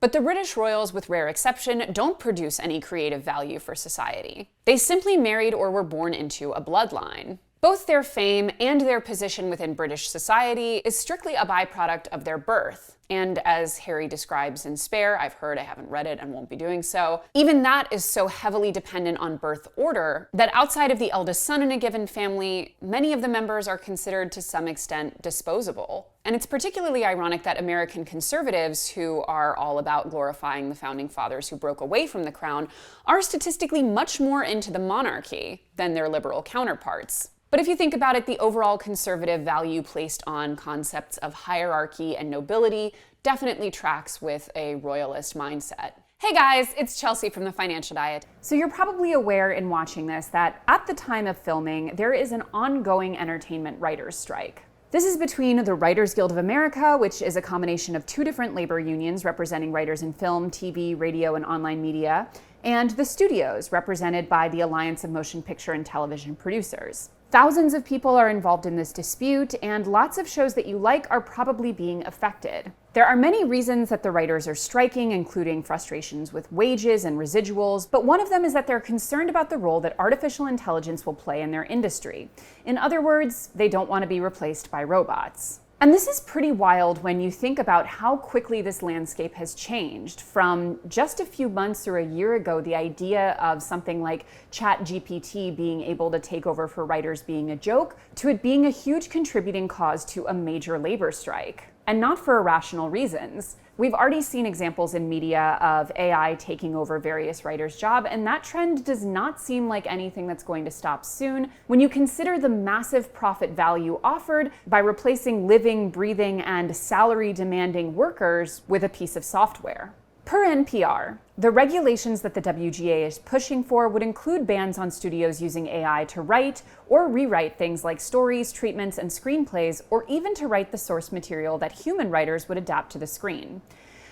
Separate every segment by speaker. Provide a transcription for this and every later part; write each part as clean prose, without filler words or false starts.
Speaker 1: But the British royals, with rare exception, don't produce any creative value for society. They simply married or were born into a bloodline. Both their fame and their position within British society is strictly a byproduct of their birth. And as Harry describes in Spare, I've heard, I haven't read it and won't be doing so, even that is so heavily dependent on birth order that outside of the eldest son in a given family, many of the members are considered to some extent disposable. And it's particularly ironic that American conservatives, who are all about glorifying the founding fathers who broke away from the crown, are statistically much more into the monarchy than their liberal counterparts. But if you think about it, the overall conservative value placed on concepts of hierarchy and nobility definitely tracks with a royalist mindset. Hey guys, it's Chelsea from The Financial Diet. So you're probably aware in watching this that at the time of filming, there is an ongoing entertainment writers' strike. This is between the Writers Guild of America, which is a combination of two different labor unions representing writers in film, TV, radio, and online media, and the studios, represented by the Alliance of Motion Picture and Television Producers. Thousands of people are involved in this dispute, and lots of shows that you like are probably being affected. There are many reasons that the writers are striking, including frustrations with wages and residuals, but one of them is that they're concerned about the role that artificial intelligence will play in their industry. In other words, they don't want to be replaced by robots. And this is pretty wild when you think about how quickly this landscape has changed. From just a few months or a year ago, the idea of something like ChatGPT being able to take over for writers being a joke, to it being a huge contributing cause to a major labor strike. And not for irrational reasons. We've already seen examples in media of AI taking over various writers' jobs, and that trend does not seem like anything that's going to stop soon when you consider the massive profit value offered by replacing living, breathing, and salary-demanding workers with a piece of software. Per NPR, the regulations that the WGA is pushing for would include bans on studios using AI to write or rewrite things like stories, treatments, and screenplays, or even to write the source material that human writers would adapt to the screen.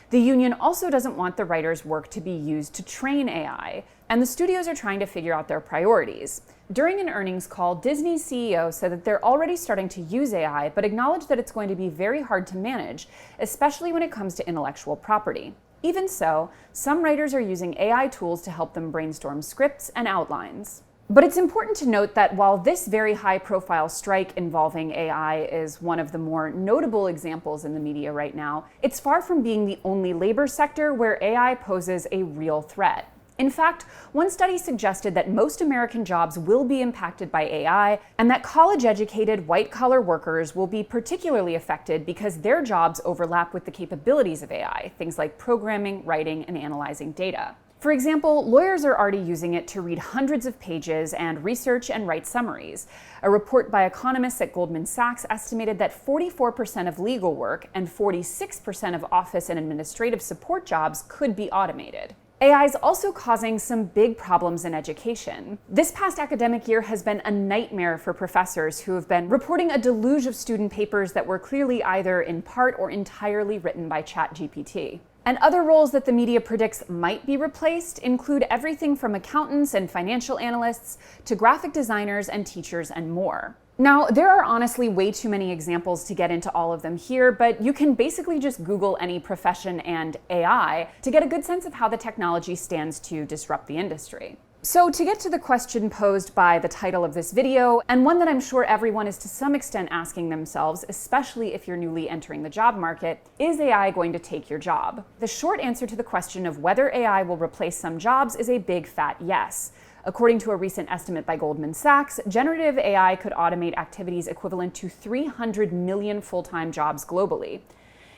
Speaker 1: The union also doesn't want the writers' work to be used to train AI, and the studios are trying to figure out their priorities. During an earnings call, Disney's CEO said that they're already starting to use AI, but acknowledged that it's going to be very hard to manage, especially when it comes to intellectual property. Even so, some writers are using AI tools to help them brainstorm scripts and outlines. But it's important to note that while this very high-profile strike involving AI is one of the more notable examples in the media right now, it's far from being the only labor sector where AI poses a real threat. In fact, one study suggested that most American jobs will be impacted by AI, and that college-educated white-collar workers will be particularly affected because their jobs overlap with the capabilities of AI, things like programming, writing, and analyzing data. For example, lawyers are already using it to read hundreds of pages and research and write summaries. A report by economists at Goldman Sachs estimated that 44% of legal work and 46% of office and administrative support jobs could be automated. AI is also causing some big problems in education. This past academic year has been a nightmare for professors who have been reporting a deluge of student papers that were clearly either in part or entirely written by ChatGPT. And other roles that the media predicts might be replaced include everything from accountants and financial analysts to graphic designers and teachers and more. Now, there are honestly way too many examples to get into all of them here, but you can basically just Google any profession and AI to get a good sense of how the technology stands to disrupt the industry. So to get to the question posed by the title of this video, and one that I'm sure everyone is to some extent asking themselves, especially if you're newly entering the job market, is AI going to take your job? The short answer to the question of whether AI will replace some jobs is a big fat yes. According to a recent estimate by Goldman Sachs, generative AI could automate activities equivalent to 300 million full-time jobs globally.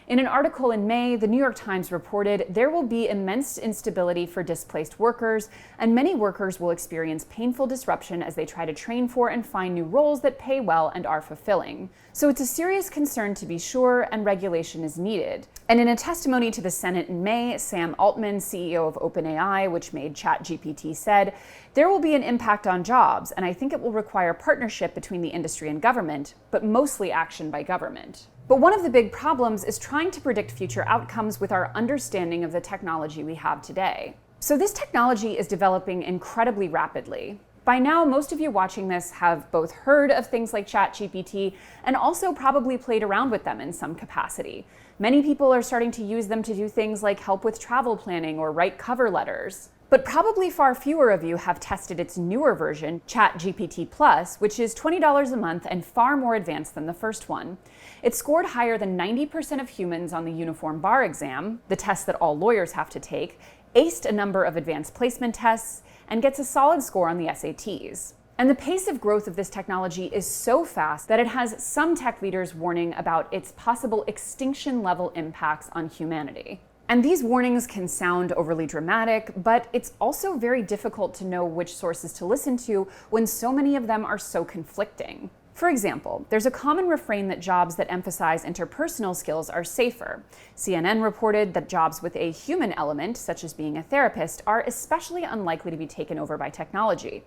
Speaker 1: In an article in May, the New York Times reported there will be immense instability for displaced workers, and many workers will experience painful disruption as they try to train for and find new roles that pay well and are fulfilling. So it's a serious concern to be sure, and regulation is needed. And in a testimony to the Senate in May, Sam Altman, CEO of OpenAI, which made ChatGPT, said, "There will be an impact on jobs, and I think it will require partnership between the industry and government, but mostly action by government." But one of the big problems is trying to predict future outcomes with our understanding of the technology we have today. So this technology is developing incredibly rapidly. By now, most of you watching this have both heard of things like ChatGPT and also probably played around with them in some capacity. Many people are starting to use them to do things like help with travel planning or write cover letters. But probably far fewer of you have tested its newer version, ChatGPT Plus, which is $20 a month and far more advanced than the first one. It scored higher than 90% of humans on the Uniform Bar Exam, the test that all lawyers have to take, aced a number of advanced placement tests, and gets a solid score on the SATs. And the pace of growth of this technology is so fast that it has some tech leaders warning about its possible extinction-level impacts on humanity. And these warnings can sound overly dramatic, but it's also very difficult to know which sources to listen to when so many of them are so conflicting. For example, there's a common refrain that jobs that emphasize interpersonal skills are safer. CNN reported that jobs with a human element, such as being a therapist, are especially unlikely to be taken over by technology.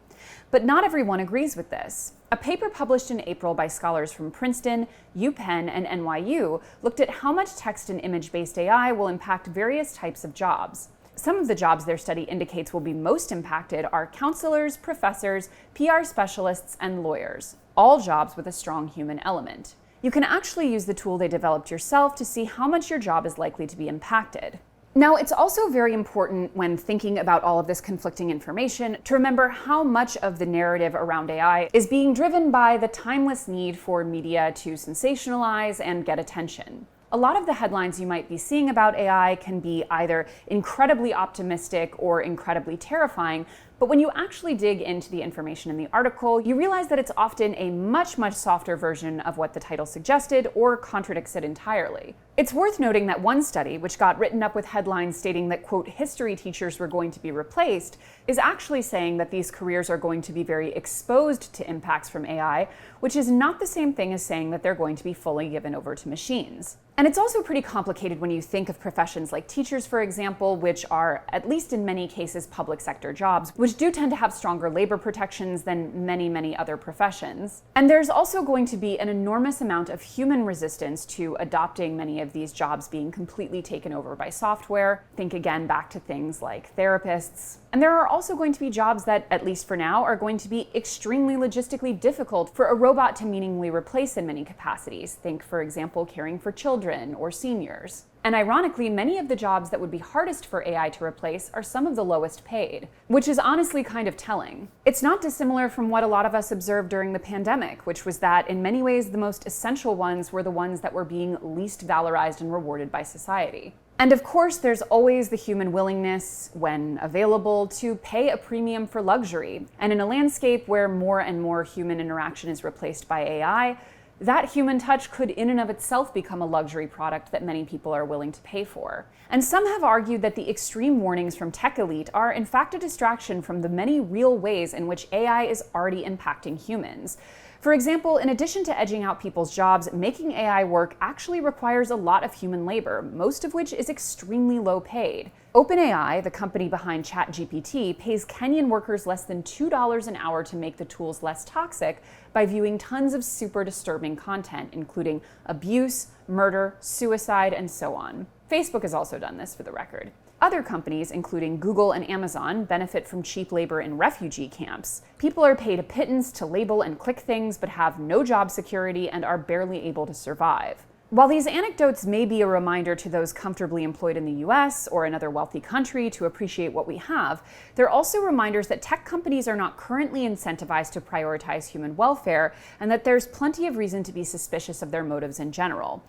Speaker 1: But not everyone agrees with this. A paper published in April by scholars from Princeton, UPenn, and NYU looked at how much text and image-based AI will impact various types of jobs. Some of the jobs their study indicates will be most impacted are counselors, professors, PR specialists, and lawyers, all jobs with a strong human element. You can actually use the tool they developed yourself to see how much your job is likely to be impacted. Now, it's also very important when thinking about all of this conflicting information to remember how much of the narrative around AI is being driven by the timeless need for media to sensationalize and get attention. A lot of the headlines you might be seeing about AI can be either incredibly optimistic or incredibly terrifying, but when you actually dig into the information in the article, you realize that it's often a much, much softer version of what the title suggested or contradicts it entirely. It's worth noting that one study, which got written up with headlines stating that, quote, history teachers were going to be replaced, is actually saying that these careers are going to be very exposed to impacts from AI, which is not the same thing as saying that they're going to be fully given over to machines. And it's also pretty complicated when you think of professions like teachers, for example, which are, at least in many cases, public sector jobs, which do tend to have stronger labor protections than many, many other professions. And there's also going to be an enormous amount of human resistance to adopting many of these jobs being completely taken over by software. Think again back to things like therapists. And there are also going to be jobs that, at least for now, are going to be extremely logistically difficult for a robot to meaningfully replace in many capacities. Think, for example, caring for children or seniors. And ironically, many of the jobs that would be hardest for AI to replace are some of the lowest paid, which is honestly kind of telling. It's not dissimilar from what a lot of us observed during the pandemic, which was that in many ways the most essential ones were the ones that were being least valorized and rewarded by society. And of course, there's always the human willingness, when available, to pay a premium for luxury. And in a landscape where more and more human interaction is replaced by AI, that human touch could in and of itself become a luxury product that many people are willing to pay for. And some have argued that the extreme warnings from tech elite are in fact a distraction from the many real ways in which AI is already impacting humans. For example, in addition to edging out people's jobs, making AI work actually requires a lot of human labor, most of which is extremely low paid. OpenAI, the company behind ChatGPT, pays Kenyan workers less than $2 an hour to make the tools less toxic by viewing tons of super disturbing content, including abuse, murder, suicide, and so on. Facebook has also done this, for the record. Other companies, including Google and Amazon, benefit from cheap labor in refugee camps. People are paid a pittance to label and click things, but have no job security and are barely able to survive. While these anecdotes may be a reminder to those comfortably employed in the US or another wealthy country to appreciate what we have, they're also reminders that tech companies are not currently incentivized to prioritize human welfare, and that there's plenty of reason to be suspicious of their motives in general.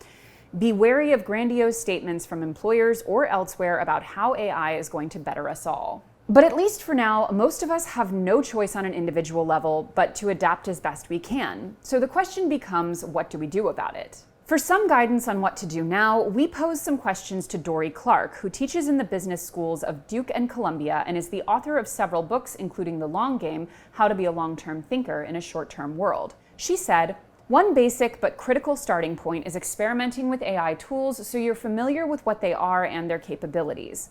Speaker 1: Be wary of grandiose statements from employers or elsewhere about how AI is going to better us all. But at least for now, most of us have no choice on an individual level but to adapt as best we can. So the question becomes, what do we do about it? For some guidance on what to do now, we pose some questions to Dory Clark, who teaches in the business schools of Duke and Columbia and is the author of several books, including The Long Game: How to Be a Long-Term Thinker in a Short-Term World. She said, "One basic but critical starting point is experimenting with AI tools so you're familiar with what they are and their capabilities.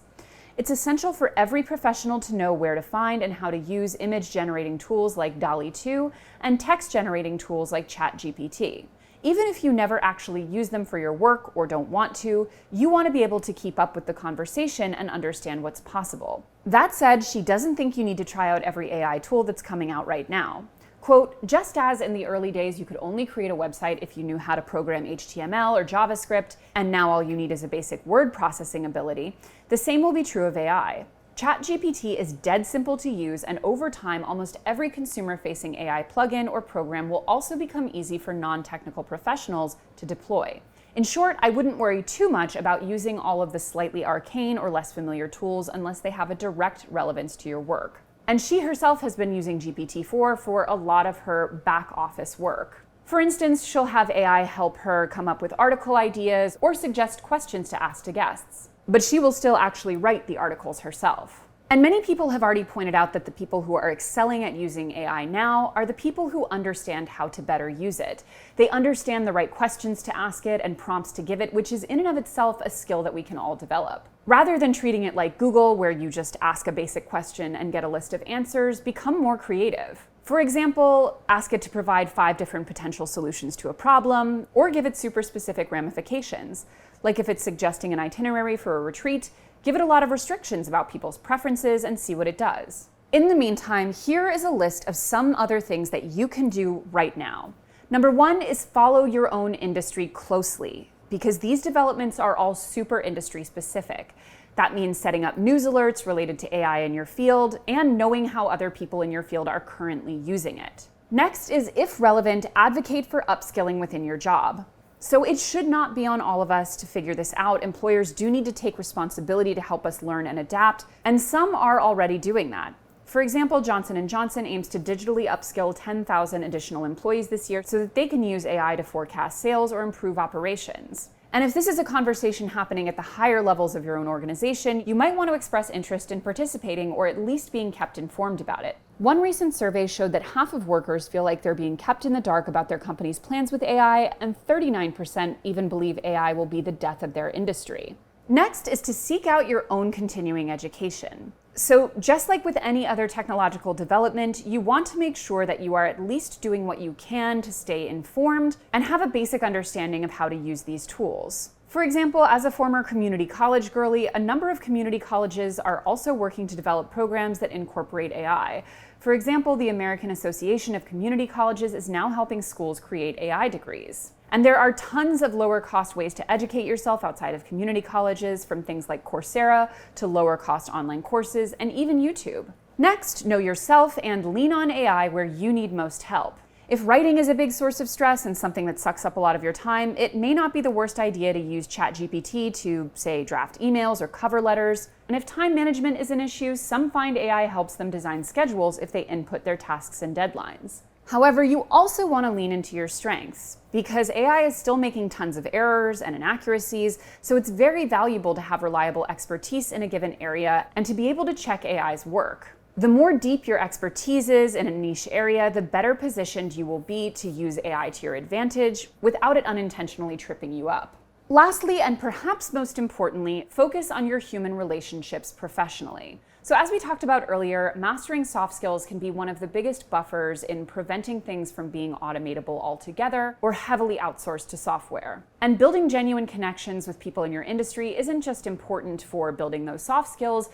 Speaker 1: It's essential for every professional to know where to find and how to use image-generating tools like DALL-E 2 and text-generating tools like ChatGPT. Even if you never actually use them for your work or don't want to, you want to be able to keep up with the conversation and understand what's possible. That said, she doesn't think you need to try out every AI tool that's coming out right now. Quote, just as in the early days you could only create a website if you knew how to program HTML or JavaScript, and now all you need is a basic word processing ability, the same will be true of AI. ChatGPT is dead simple to use, and over time, almost every consumer-facing AI plugin or program will also become easy for non-technical professionals to deploy. In short, I wouldn't worry too much about using all of the slightly arcane or less familiar tools unless they have a direct relevance to your work. And she herself has been using GPT-4 for a lot of her back office work. For instance, she'll have AI help her come up with article ideas or suggest questions to ask to guests. But she will still actually write the articles herself. And many people have already pointed out that the people who are excelling at using AI now are the people who understand how to better use it. They understand the right questions to ask it and prompts to give it, which is in and of itself a skill that we can all develop. Rather than treating it like Google, where you just ask a basic question and get a list of answers, become more creative. For example, ask it to provide 5 different potential solutions to a problem, or give it super specific ramifications. Like if it's suggesting an itinerary for a retreat, give it a lot of restrictions about people's preferences and see what it does. In the meantime, here is a list of some other things that you can do right now. Number 1 is follow your own industry closely, because these developments are all super industry specific. That means setting up news alerts related to AI in your field and knowing how other people in your field are currently using it. Next is, if relevant, advocate for upskilling within your job. So it should not be on all of us to figure this out. Employers do need to take responsibility to help us learn and adapt, and some are already doing that. For example, Johnson & Johnson aims to digitally upskill 10,000 additional employees this year so that they can use AI to forecast sales or improve operations. And if this is a conversation happening at the higher levels of your own organization, you might want to express interest in participating or at least being kept informed about it. One recent survey showed that half of workers feel like they're being kept in the dark about their company's plans with AI, and 39% even believe AI will be the death of their industry. Next is to seek out your own continuing education. So just like with any other technological development, you want to make sure that you are at least doing what you can to stay informed and have a basic understanding of how to use these tools. For example, as a former community college girly, a number of community colleges are also working to develop programs that incorporate AI. For example, the American Association of Community Colleges is now helping schools create AI degrees. And there are tons of lower-cost ways to educate yourself outside of community colleges, from things like Coursera to lower-cost online courses, and even YouTube. Next, know yourself and lean on AI where you need most help. If writing is a big source of stress and something that sucks up a lot of your time, it may not be the worst idea to use ChatGPT to, say, draft emails or cover letters. And if time management is an issue, some find AI helps them design schedules if they input their tasks and deadlines. However, you also want to lean into your strengths, because AI is still making tons of errors and inaccuracies, so it's very valuable to have reliable expertise in a given area and to be able to check AI's work. The more deep your expertise is in a niche area, the better positioned you will be to use AI to your advantage without it unintentionally tripping you up. Lastly, and perhaps most importantly, focus on your human relationships professionally. So as we talked about earlier, mastering soft skills can be one of the biggest buffers in preventing things from being automatable altogether or heavily outsourced to software. And building genuine connections with people in your industry isn't just important for building those soft skills,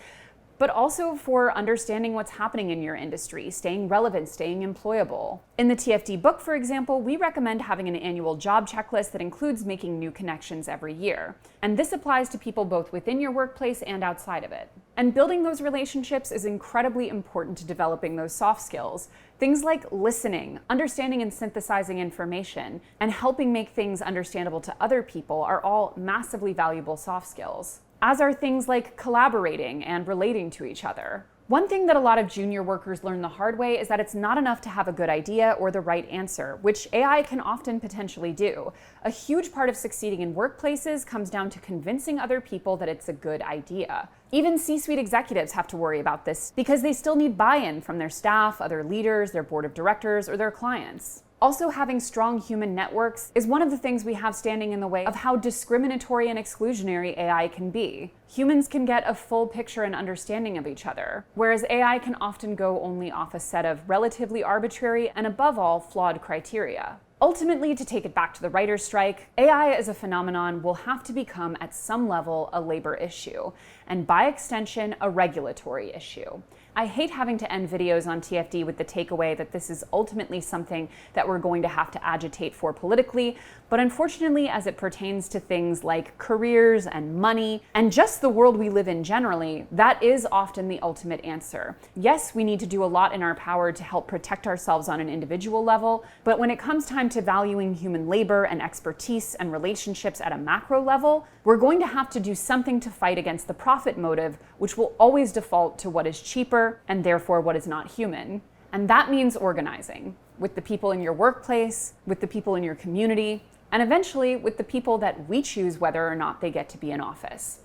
Speaker 1: but also for understanding what's happening in your industry, staying relevant, staying employable. In the TFD book, for example, we recommend having an annual job checklist that includes making new connections every year. And this applies to people both within your workplace and outside of it. And building those relationships is incredibly important to developing those soft skills. Things like listening, understanding and synthesizing information, and helping make things understandable to other people are all massively valuable soft skills, as are things like collaborating and relating to each other. One thing that a lot of junior workers learn the hard way is that it's not enough to have a good idea or the right answer, which AI can often potentially do. A huge part of succeeding in workplaces comes down to convincing other people that it's a good idea. Even C-suite executives have to worry about this because they still need buy-in from their staff, other leaders, their board of directors, or their clients. Also, having strong human networks is one of the things we have standing in the way of how discriminatory and exclusionary AI can be. Humans can get a full picture and understanding of each other, whereas AI can often go only off a set of relatively arbitrary and, above all, flawed criteria. Ultimately, to take it back to the writer's strike, AI as a phenomenon will have to become at some level a labor issue, and by extension, a regulatory issue. I hate having to end videos on TFD with the takeaway that this is ultimately something that we're going to have to agitate for politically, but unfortunately, as it pertains to things like careers and money, and just the world we live in generally, that is often the ultimate answer. Yes, we need to do a lot in our power to help protect ourselves on an individual level, but when it comes time to valuing human labor and expertise and relationships at a macro level, we're going to have to do something to fight against the profit motive, which will always default to what is cheaper and therefore what is not human. And that means organizing with the people in your workplace, with the people in your community, and eventually with the people that we choose whether or not they get to be in office.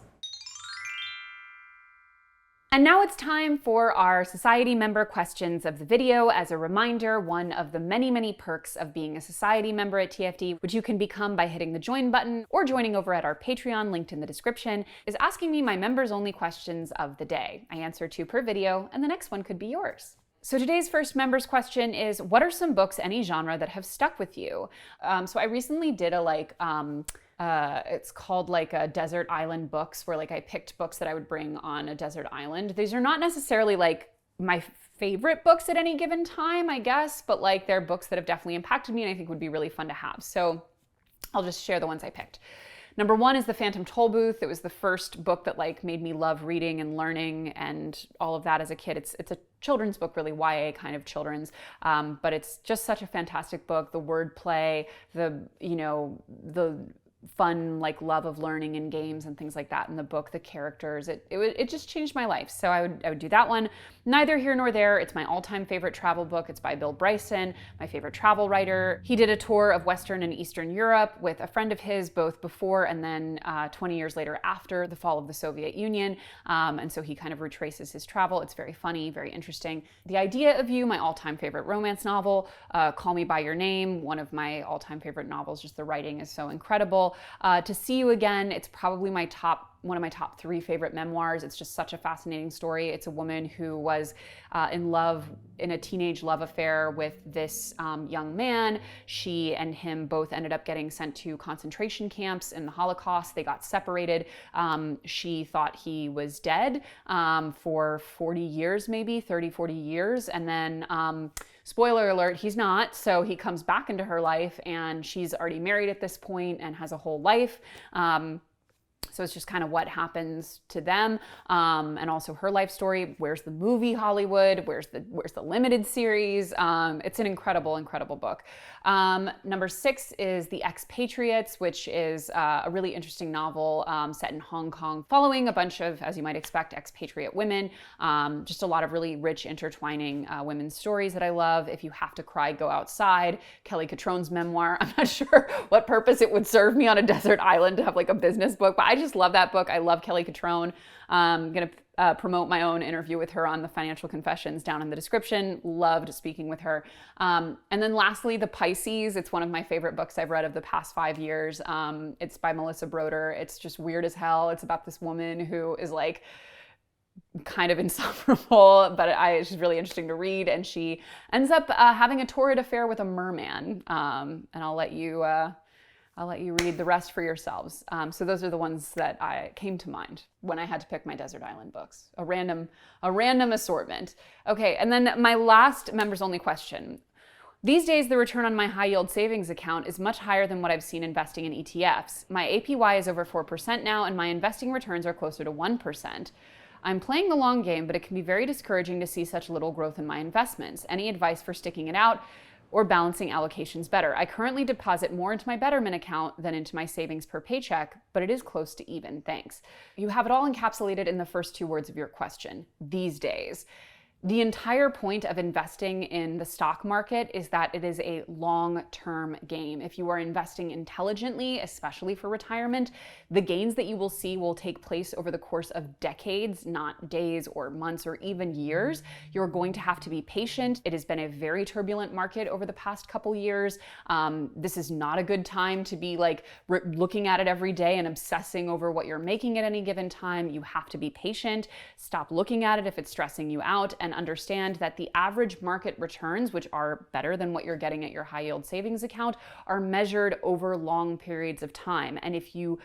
Speaker 1: And now it's time for our society member questions of the video. As a reminder, one of the many, many perks of being a society member at TFD, which you can become by hitting the join button or joining over at our Patreon linked in the description, is asking me my members only questions of the day. I answer 2 per video, and the next one could be yours. So today's first members question is, what are some books, any genre, that have stuck with you? So I recently did it's called like a desert island books, where like I picked books that I would bring on a desert island. These are not necessarily like my favorite books at any given time, I guess, but like they're books that have definitely impacted me and I think would be really fun to have. So I'll just share the ones I picked. Number 1 is The Phantom Tollbooth. It was the first book that like made me love reading and learning and all of that as a kid. It's a children's book, really YA kind of children's, but it's just such a fantastic book. The wordplay, the fun like love of learning and games and things like that in the book, the characters, it just changed my life. So I would do that one. Neither here nor there. It's my all-time favorite travel book. It's by Bill Bryson, my favorite travel writer. He did a tour of Western and Eastern Europe with a friend of his, both before and then 20 years later after the fall of the Soviet Union. And so he kind of retraces his travel. It's very funny, very interesting. The Idea of You, my all-time favorite romance novel. Call Me by Your Name, one of my all-time favorite novels. Just the writing is so incredible. To See You Again, it's probably one of my top 3 favorite memoirs. It's just such a fascinating story. It's a woman who was in love, in a teenage love affair with this young man. She and him both ended up getting sent to concentration camps in the Holocaust. They got separated. She thought he was dead for 40 years, maybe 30, 40 years. And then spoiler alert, he's not. So he comes back into her life and she's already married at this point and has a whole life. So it's just kind of what happens to them, and also her life story. Where's the movie Hollywood? Where's the limited series? It's an incredible, incredible book. Number 6 is The Expatriates, which is a really interesting novel set in Hong Kong, following a bunch of, as you might expect, expatriate women. Just a lot of really rich, intertwining women's stories that I love. If you have to cry, go outside. Kelly Catrone's memoir. I'm not sure what purpose it would serve me on a desert island to have like a business book, but I just love that book. I love Kelly Catrone. I'm going to promote my own interview with her on the Financial Confessions down in the description. Loved speaking with her. And then lastly, The Pisces. It's one of my favorite books I've read of the past 5 years. It's by Melissa Broder. It's just weird as hell. It's about this woman who is like kind of insufferable, but she's really interesting to read. And she ends up having a torrid affair with a merman. And I'll let you read the rest for yourselves. So those are the ones that came to mind when I had to pick my desert island books. A random assortment. Okay, and then my last members only question. These days, the return on my high yield savings account is much higher than what I've seen investing in ETFs. My APY is over 4% now, and my investing returns are closer to 1%. I'm playing the long game, but it can be very discouraging to see such little growth in my investments. Any advice for sticking it out or balancing allocations better? I currently deposit more into my Betterment account than into my savings per paycheck, but it is close to even. Thanks. You have it all encapsulated in the first 2 words of your question, these days. The entire point of investing in the stock market is that it is a long-term game. If you are investing intelligently, especially for retirement, the gains that you will see will take place over the course of decades, not days or months or even years. You're going to have to be patient. It has been a very turbulent market over the past couple years. This is not a good time to be like looking at it every day and obsessing over what you're making at any given time. You have to be patient. Stop looking at it if it's stressing you out. And and understand that the average market returns, which are better than what you're getting at your high yield savings account, are measured over long periods of time. And if you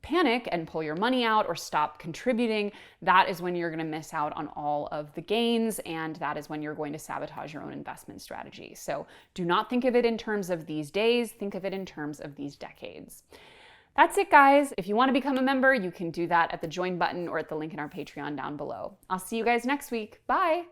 Speaker 1: panic and pull your money out or stop contributing, that is when you're going to miss out on all of the gains, and that is when you're going to sabotage your own investment strategy. So do not think of it in terms of these days, think of it in terms of these decades. That's it, guys. If you want to become a member, you can do that at the join button or at the link in our Patreon down below. I'll see you guys next week. Bye.